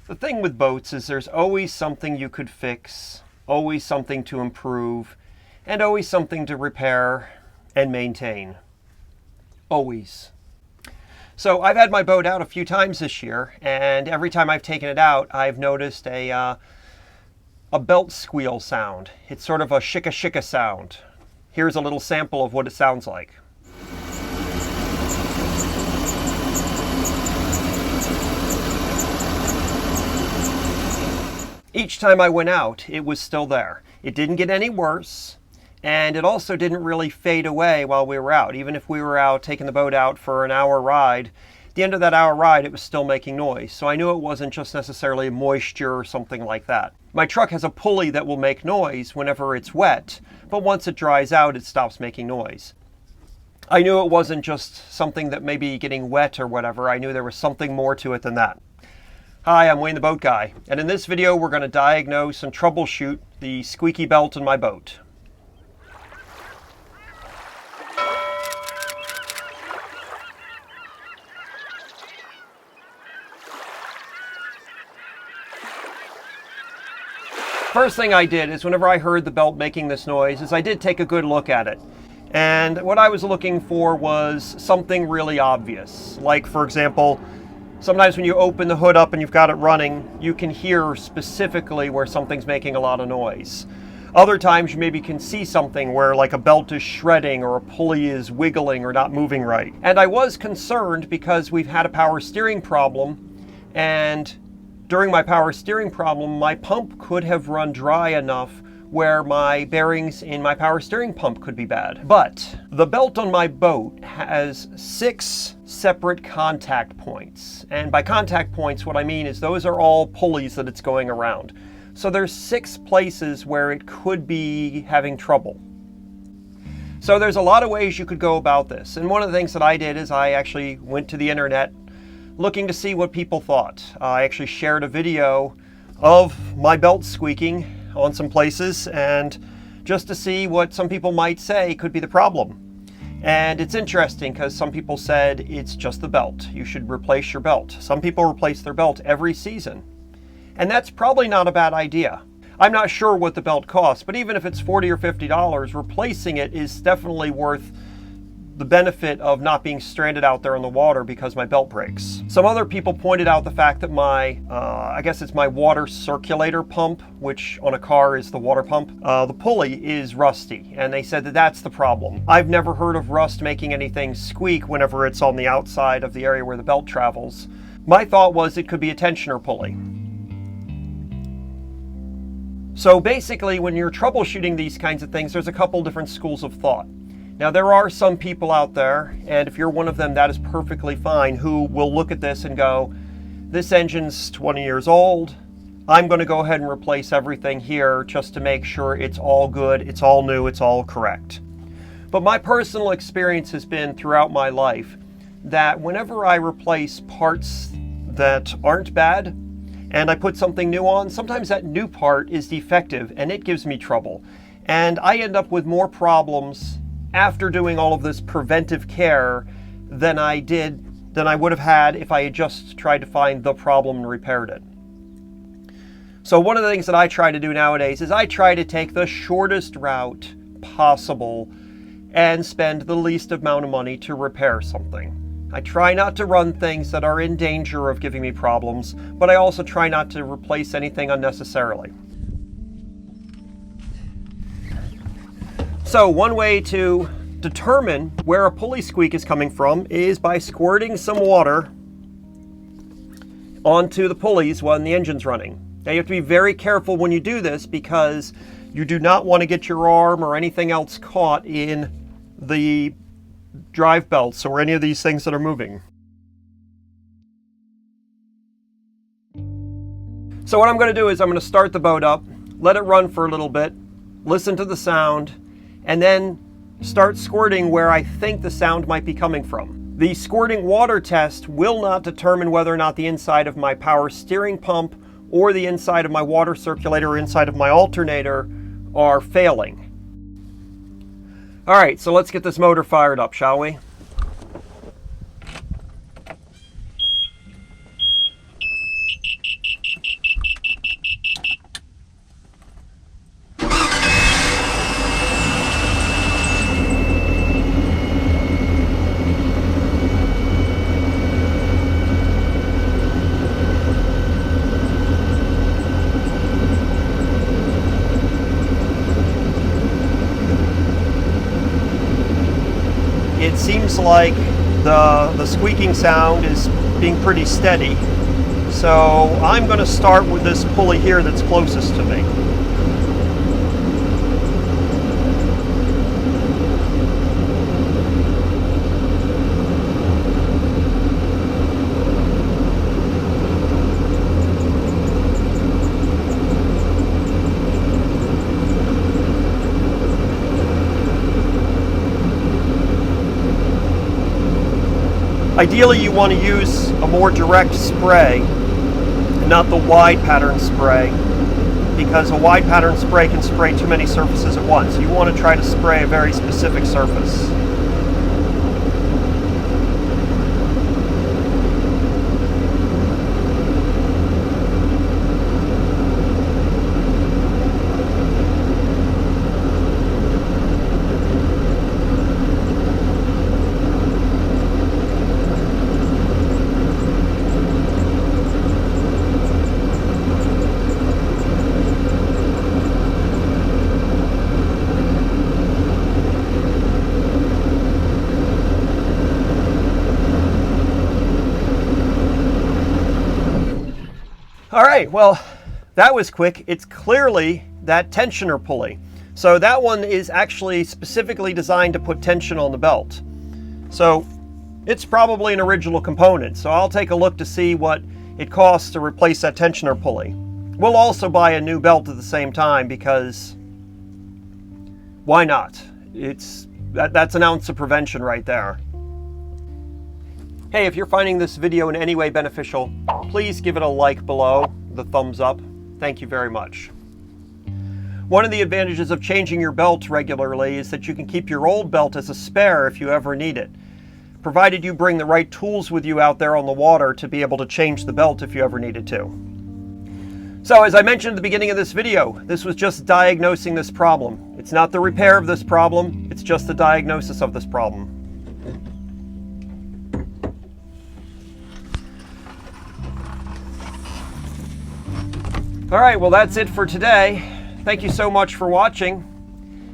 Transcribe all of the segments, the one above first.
The thing with boats is there's always something you could fix, always something to improve, and always something to repair and maintain. Always. So I've had my boat out a few times this year, and every time I've taken it out, I've noticed a belt squeal sound. It's sort of a shika shika sound. Here's a little sample of what it sounds like. Each time I went out, it was still there. It didn't get any worse, and it also didn't really fade away while we were out. Even if we were out taking the boat out for an hour ride, at the end of that hour ride, it was still making noise. So I knew it wasn't just necessarily moisture or something like that. My truck has a pulley that will make noise whenever it's wet, but once it dries out, it stops making noise. I knew it wasn't just something that may be getting wet or whatever. I knew there was something more to it than that. Hi, I'm Wayne the Boat Guy, and in this video we're going to diagnose and troubleshoot the squeaky belt in my boat. First thing I did is whenever I heard the belt making this noise is I did take a good look at it. And what I was looking for was something really obvious. Like, for example, sometimes when you open the hood up and you've got it running, you can hear specifically where something's making a lot of noise. Other times you maybe can see something where like a belt is shredding or a pulley is wiggling or not moving right. And I was concerned because we've had a power steering problem, and during my power steering problem, my pump could have run dry enough where my bearings in my power steering pump could be bad. But the belt on my boat has 6 separate contact points. And by contact points, what I mean is those are all pulleys that it's going around. So there's 6 places where it could be having trouble. So there's a lot of ways you could go about this. And one of the things that I did is I actually went to the internet looking to see what people thought. I actually shared a video of my belt squeaking on some places, and just to see what some people might say could be the problem. And it's interesting because some people said it's just the belt. You should replace your belt. Some people replace their belt every season. And that's probably not a bad idea. I'm not sure what the belt costs, but even if it's $40 or $50, replacing it is definitely worth the benefit of not being stranded out there on the water because my belt breaks. Some other people pointed out the fact that my, I guess it's my water circulator pump, which on a car is the water pump, the pulley is rusty, and they said that that's the problem. I've never heard of rust making anything squeak whenever it's on the outside of the area where the belt travels. My thought was it could be a tensioner pulley. So basically, when you're troubleshooting these kinds of things, there's a couple different schools of thought. Now, there are some people out there, and if you're one of them, that is perfectly fine, who will look at this and go, this engine's 20 years old. I'm going to go ahead and replace everything here just to make sure it's all good, it's all new, it's all correct. But my personal experience has been throughout my life that whenever I replace parts that aren't bad and I put something new on, sometimes that new part is defective and it gives me trouble. And I end up with more problems after doing all of this preventive care than I would have had if I had just tried to find the problem and repaired it. So one of the things that I try to do nowadays is I try to take the shortest route possible and spend the least amount of money to repair something. I try not to run things that are in danger of giving me problems, but I also try not to replace anything unnecessarily. So one way to determine where a pulley squeak is coming from is by squirting some water onto the pulleys when the engine's running. Now you have to be very careful when you do this because you do not want to get your arm or anything else caught in the drive belts or any of these things that are moving. So what I'm going to do is I'm going to start the boat up, let it run for a little bit, listen to the sound, and then start squirting where I think the sound might be coming from. The squirting water test will not determine whether or not the inside of my power steering pump or the inside of my water circulator or inside of my alternator are failing. All right, so let's get this motor fired up, shall we? it seems like the squeaking sound is being pretty steady. So I'm going to start with this pulley here that's closest to me. Ideally, you want to use a more direct spray, and not the wide pattern spray, because a wide pattern spray can spray too many surfaces at once. You want to try to spray a very specific surface. All right, well, that was quick. It's clearly that tensioner pulley. So that one is actually specifically designed to put tension on the belt. So it's probably an original component. So I'll take a look to see what it costs to replace that tensioner pulley. We'll also buy a new belt at the same time because why not? That's an ounce of prevention right there. Hey, if you're finding this video in any way beneficial, please give it a like below, the thumbs up. Thank you very much. One of the advantages of changing your belt regularly is that you can keep your old belt as a spare if you ever need it, provided you bring the right tools with you out there on the water to be able to change the belt if you ever needed to. So as I mentioned at the beginning of this video, this was just diagnosing this problem. It's not the repair of this problem, it's just the diagnosis of this problem. All right, well, that's it for today. Thank you so much for watching.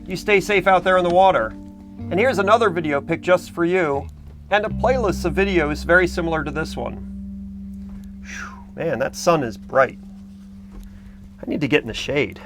You stay safe out there in the water. And here's another video pick just for you, and a playlist of videos very similar to this one. Whew, man, that sun is bright. I need to get in the shade.